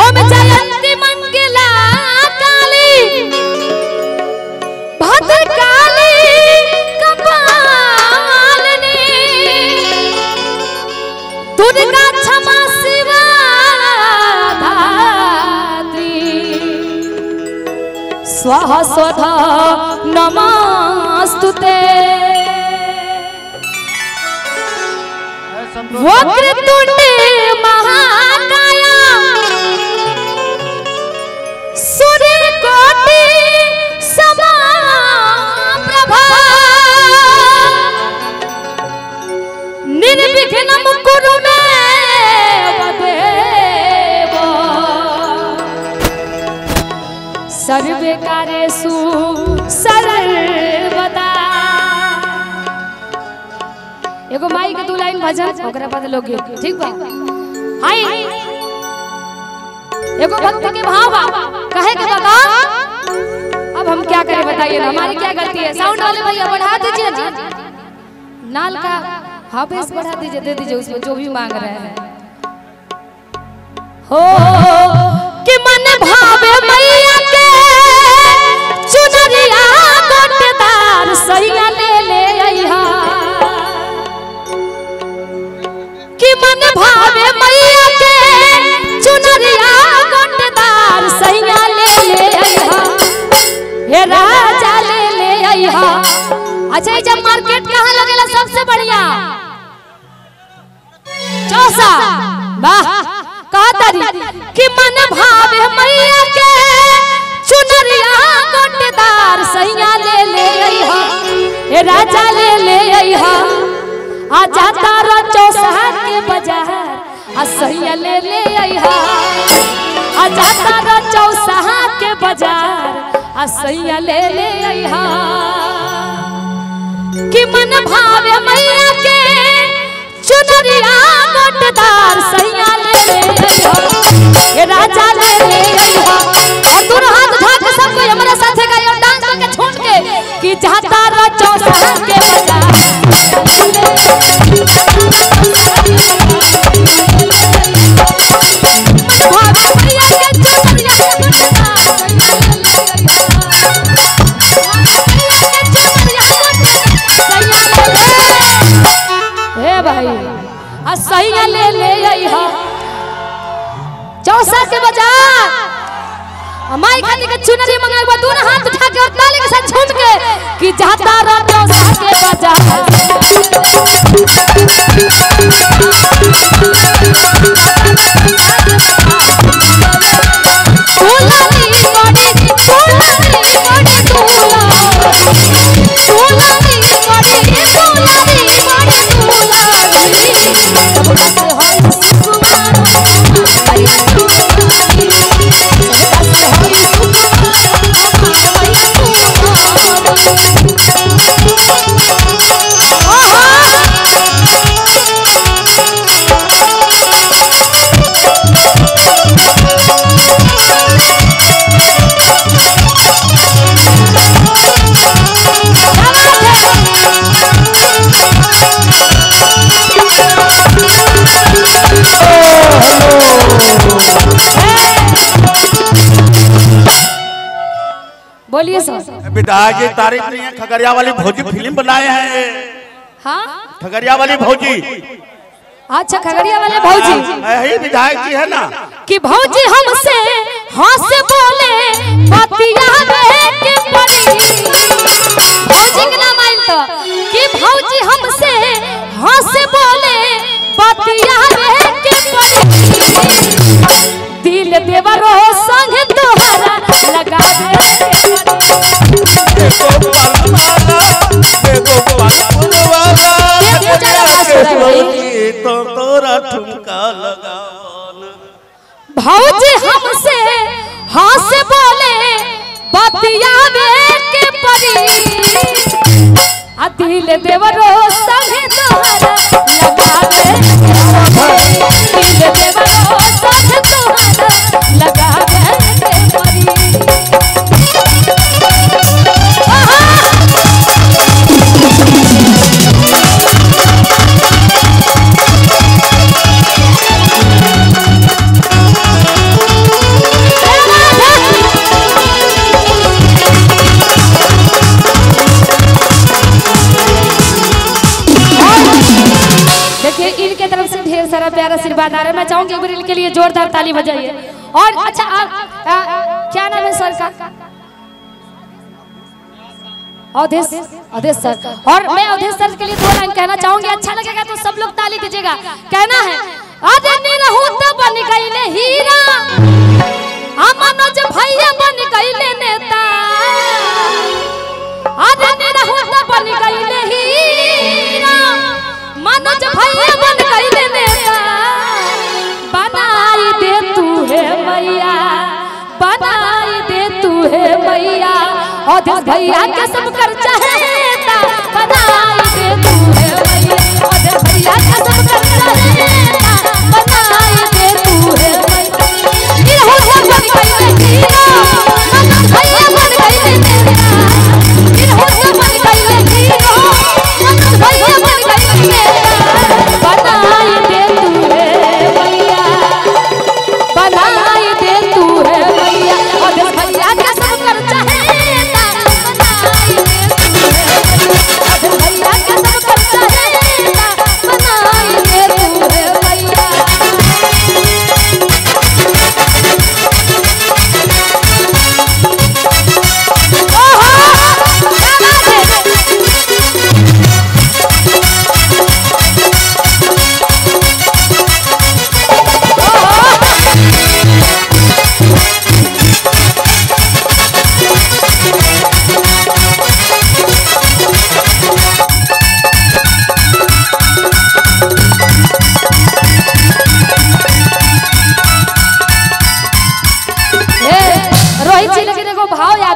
ओम जयंती मंगला काली भद्रकाली कपालिनी दुर्गा क्षमा शिवा धात्री स्वाहा स्वधा नमस्तुते वक्रतुंड महाकाया सूर्यकोटि समप्रभा निर्विघ्नं कुरु मे देव सर्वे कार्येषु सर्वदा। एगो माई के 2 लाइन भजन ओकरा बाद लोग ठीक बा। हाय एगो भक्त के भाव कहे के बाबा अब हम क्या करें बताइए ना, हमारी क्या गलती है। साउंड वाले भैया बढ़ा दीजिए जी, नाल का हाफिज बढ़ा दीजिए, दे दीजिए उसमें जो भी मांग रहे हैं। हो कि मन भावे मैया के चुनरिया गोटेदार सैया ले ले अइहा कि मन भावे मैया के चुनरिया गोटेदार सैया ले ले अइहा हे राजा ले ले अइहा। अच्छा जब मार्केट कहाँ लगेला सबसे बढ़िया चौसा वाह कहतरी कि मन भावे मैया के चुनरिया गोटेदार सैया ले ले अइहा हे राजा ले ले अइहा। आ जाता रो चौसा के बाजार आ सैया ले ले अइहा आ जाता रो चौसा के बाजार आ सैया ले ले अइहा कि मन भावे मैया के चुनरिया गोटेदार सैया ले ले अइहा हे राजा ले ले अइहा। और दोनों हाथ उठा के सब कोई हमारे साथ गाइए डांस करके झूम के कि जाता रो चौसा के बाजार सैया ले ले अइहा चौसा के बाजार माई खाती के चुनरी मंगाई दोनों हाथ उठा के और ताली के साथ झूम के कि जाता रो चौसा के बाजार बोलिए सर। विधायक जी तारीफ नहीं है, खगड़िया वाली भौजी फिल्म बनाए हैं। हाँ खगड़िया वाली भौजी। अच्छा खगड़िया वाले भौजी यही विधायक जी है ना कि भौजी हमसे हंस बोले बतिया के पड़ी भौजी के नाम आइल तो कि भौजी हमसे हंस बोले बतिया के पड़ी दिल देवरो संग तोहरा लगा दे तोरा ठुमका लगावन भौजी हमसे हंस बोले बतियावे के परी आ दिल देवरो संगे तोहरा लगा दे दिल देवरो संगे तोहरा लगा दे परी आशीर्वाद आ रहा है। मैं चाहूंगी एक बार इनके लिए जोरदार ताली बजाइए। और अच्छा क्या नाम है सर का? अवधेश सर। और मैं अवधेश सर के लिए 2 लाइन कहना चाहूंगी। अच्छा लगेगा तो सब लोग ताली दीजिएगा। कहना है अरे निरहु तो बन गईले हीरा, मनोज भैया बन गईले नेता। अरे निरहु तो बन गईले हीरा, मनोज भैया बन गईले नेता। बनाई दे तू है मैया, बनाई दे तू है मैया। अवधेश भैया के सब कर चाहेता, बनाई दे तू है मैया। अवधेश भैया के सब कर चाहेता, बनाई दे तू है मैया। निरहु तो बन गईले हीरा, मनोज भैया बन गईले नेता। निरहु तो बन गईले हीरा, मनोज भैया बन गईले नेता। बनाई दे तू है मैया, बनाई दे तू है मैया। अवधेश भैया के सब कर चाहेता, बनाई दे तू है मैया। अवधेश भैया के सब कर चाहेता, बनाई दे तू है मैया। रोहित जी लगे देखो भाव याद